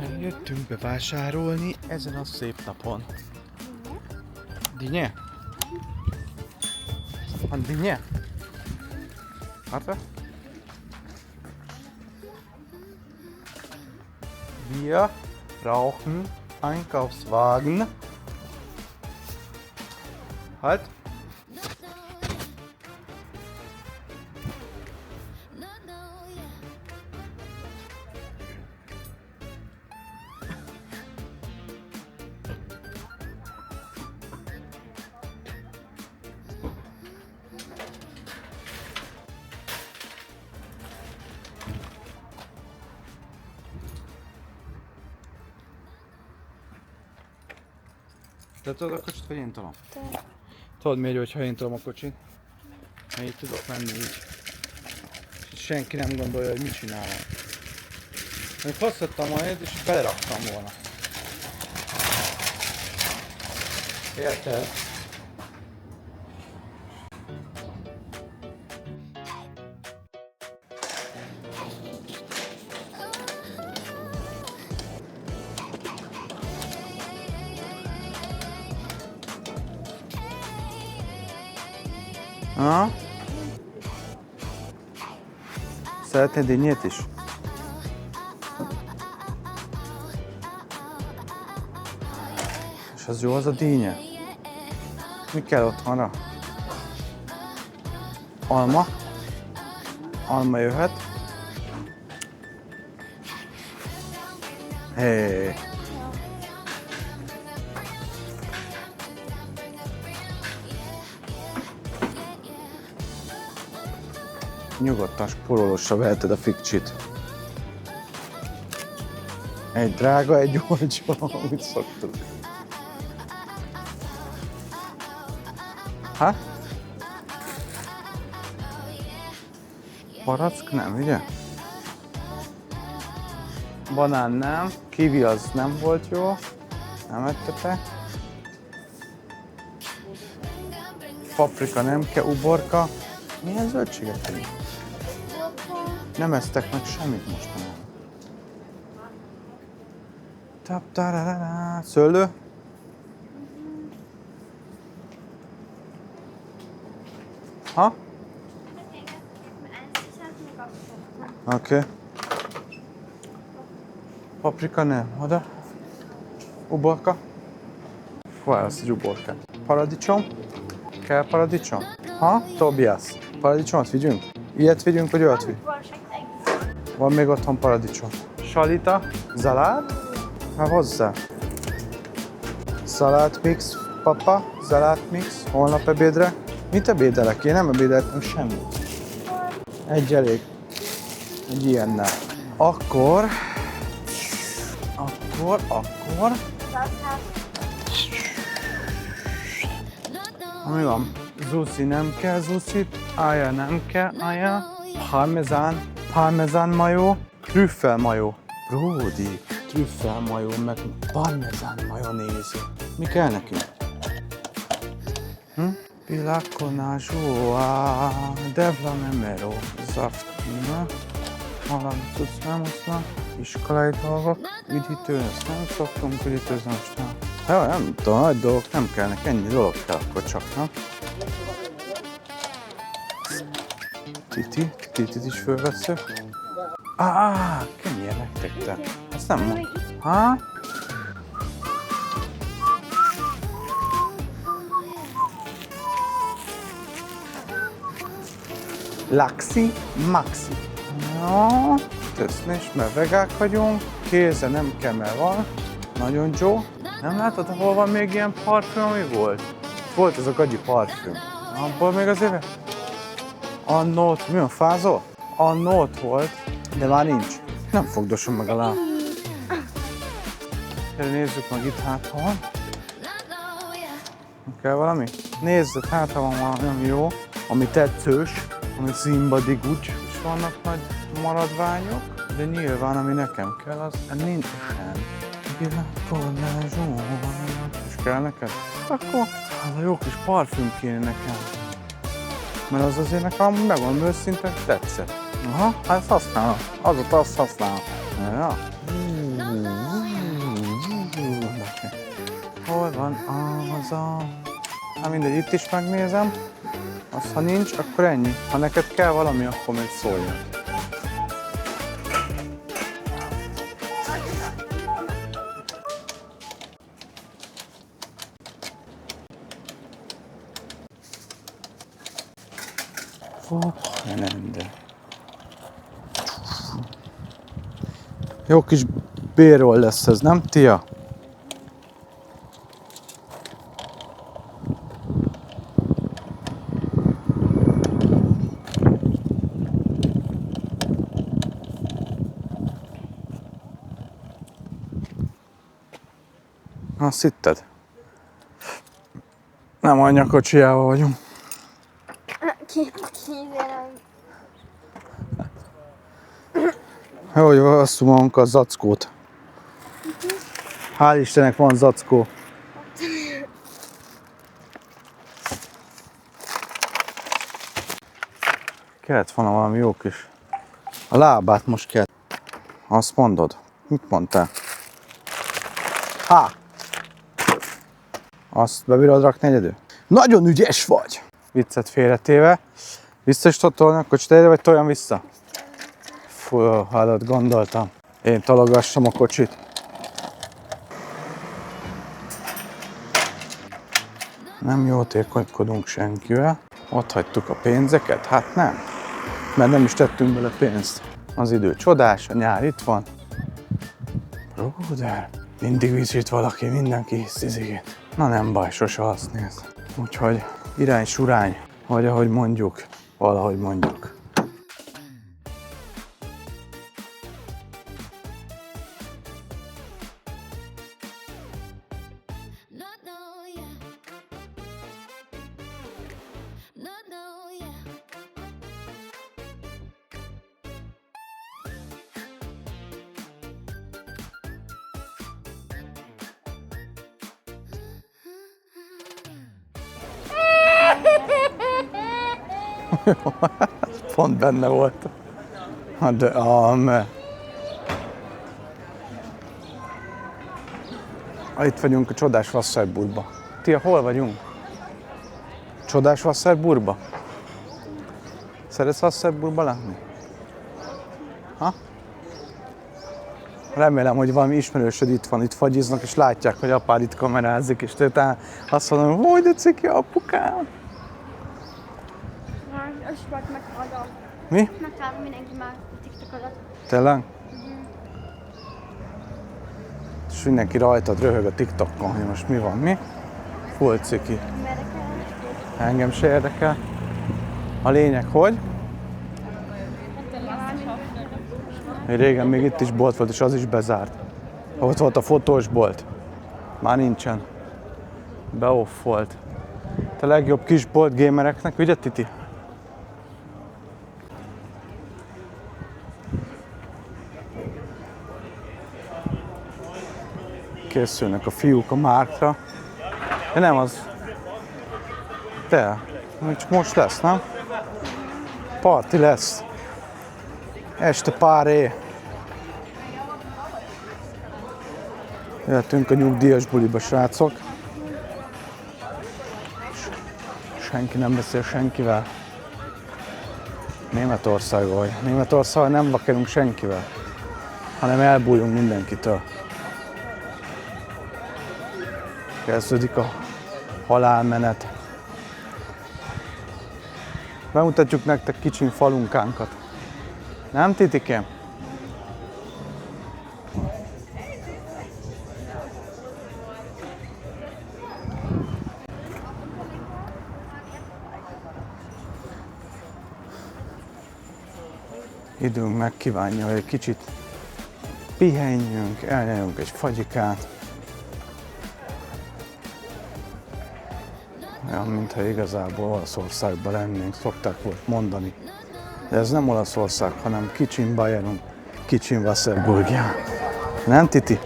Eljöttünk bevásárolni ezen a szép napon. Dinje? Van Dinje? Warte. Wir brauchen Einkaufswagen. Halt. Te tudod a kocsit, vagy én tolom? Te. Tudod miért, hogyha én tolom a kocsit? Mert így tudok menni így. És senki nem gondolja, hogy mit csinálom. Még hosszadtam majd, és beleraktam volna. Érted? Ha? Szeretnéd dinnyét is? És az jó az a dinnye? Mi kell otthonra? Alma? Alma jöhet? Hé! Nyugodtan spórolósra veheted a fikcsit. Egy drága, egy olcsó, amit szoktuk. Ha? Barack nem, ugye? Banán nem, kiwi az nem volt jó. Nem ettetek. Paprika nem kell, uborka. Milyen zöldséget tegyünk? Nem esztek meg semmit mostanában. Tap-tararara. Szőlő? Ha? Oké. Paprika nem, oda. Uborka? Válasz egy uborkát. Paradicsom? Kell paradicsom? Ha? Tobias. Paradicsomot vigyünk? Ilyet vigyünk, vagy olyat vigyünk? Van még otthon paradicsom. Salita? Zalát? Hát hozzá. Szalátmix, papa? Zalátmix? Holnap ebédre? Mit ebédelek? Én nem ebédeltem semmit. Egy elég. Egy ilyennel. Akkor... Mi van? Zuszi nem kell zuszit, ája nem kell ája, parmezán majó, trüffel majó. Bródi, trüffel majó, meg parmezán majonézi. Mi kell nekünk? Pilakona zsóa, devla nemero, zaftina, valami tudsz nem oszla, iskolai dolgok, üdítő, ezt nem szoktunk üdítőzni most nem. Ja, nem tudom, nagy dolgok nem kellnek, ennyi dolog kell akkor csak, nem? Titit is fölveszek. Kenyér nektek te. Ezt nem mond. Ha? Laxi, maxi. No, köszönöm, mert vegák vagyunk. Kéze nem kell, mert van. Nagyon jó. Nem látod, hol van még ilyen parfüm, ami volt? Volt ez a gagyi parfüm. Abból még azért... Annó, mi a fázol? Annó ott volt, de már nincs. Nem fogdosom meg alá. Nézzük meg itt, hát ha van. Kell valami? Nézzük, hát ha van valami jó, ami tetszős, ami szimbadigus, és vannak nagy maradványok, de nyilván ami nekem kell, az nincsen. És kell neked? Akkor az a jó kis parfüm kéne nekem. Mert az azért nekem, megmondom őszintén, tetszett. Aha, hát ezt használom. Azóta azt használom. Ja. Hol van az a... Hát mindegy, itt is megnézem. Azt, ha nincs, akkor ennyi. Ha neked kell valami, akkor még szóljon. Jó kis B-roll lesz ez, nem, Tia? Azt hitted? Nem anyakocsijával vagyunk. Hogy vasszuk magunkkal a zackót. Hál' Istennek van zackó. Kellett volna valami jó kis... A lábát most kell. Azt mondod? Mit mondtál? Há! Azt bebírod rakni egyedül? Nagyon ügyes vagy! Viccet félretéve. Vissza is tudod tolni, akkor csinálj, vagy toljam vissza? Fú, hallod, gondoltam. Én tologassam a kocsit. Nem jótékonykodunk senkivel. Ott hagytuk a pénzeket? Hát nem. Mert nem is tettünk bele pénzt. Az idő csodás, a nyár itt van. Róder, mindig visít valaki, mindenki hisz izigét. Na nem baj, sose azt néz. Úgyhogy irány surány, vagy ahogy mondjuk, valahogy mondjuk. Pont benne volt. De itt vagyunk a csodás Wasserburgba. Tia, hol vagyunk? Csodás Wasserburgba? Szeretsz Wasserburgba lenni? Ha? Remélem, hogy valami ismerősöd itt van, itt fagyiznak, és látják, hogy apád itt kamerázik, és te azt mondom, hogy de ciki apukám. Mi? Megtalálom mindenki már a TikTokodat. Tényleg? És mindenki rajtad röhög a TikTokon, hogy most mi van, mi? Full ciki. Engem se érdekel. A lényeg, hogy? Régen még itt is bolt volt, és az is bezárt. Ott volt a fotós bolt. Már nincsen. Beoffolt. A legjobb kis bolt gamereknek, ugye Titi? Készülnek a fiúk a márkra. De nem az. De, csak most lesz, nem? Parti lesz. Este páré. Jöttünk a nyugdíjas buliba, srácok. Senki nem beszél senkivel. Németországban vagy. Németországban nem vakerünk senkivel, hanem elbújunk mindenkitől. Kezdődik a halálmenet. Bemutatjuk nektek kicsin falunkánkat. Nem, Titikém? Időnk megkívánja, hogy egy kicsit pihenjünk, elnyelünk egy fagyikát. Olyan, mintha igazából Olaszországban lennénk, szokták volt mondani. De ez nem Olaszország, hanem Kicsin Bayern, Kicsin Wasserburgia. Nem, Titi?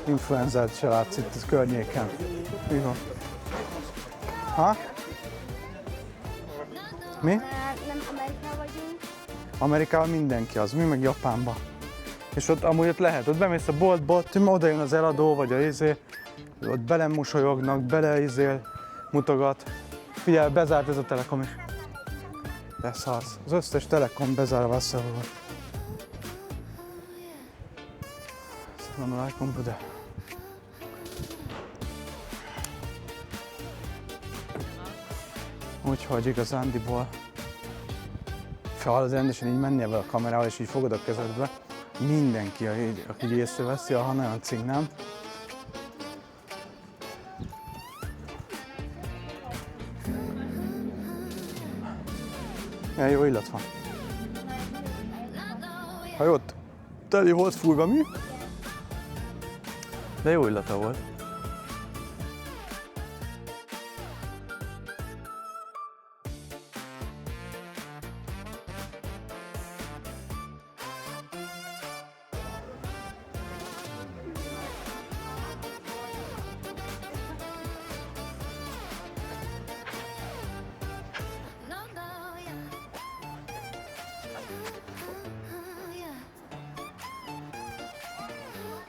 Influenzát se látsz itt a környéken. Mi van? Ha? Mi? Nem Amerikában vagyunk. Amerikában mindenki az, mi meg Japánban. És ott lehet, ott bemész a boltba, oda jön az eladó, vagy a ott belemosolyognak, mutogat. Figyelj, bezárt ez a Telekom is. Beszarsz. Az összes Telekom bezárva összehol. Assalamu alaikum, Buda. Úgyhogy igazándiból rendesen így mennél vele a kamerával, és így fogod a kezedbe. Mindenki, aki észreveszi, ha nagyon cink, nem? Milyen jó illat van. Ha jót, teli volt fújva, mi? De jó illata volt.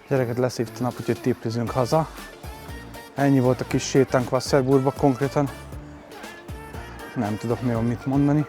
Gyereket leszívta nap, úgyhogy tiplizünk haza. Ennyi volt a kis sétánk Wasserburgba konkrétan. Nem tudok nagyon mit mondani.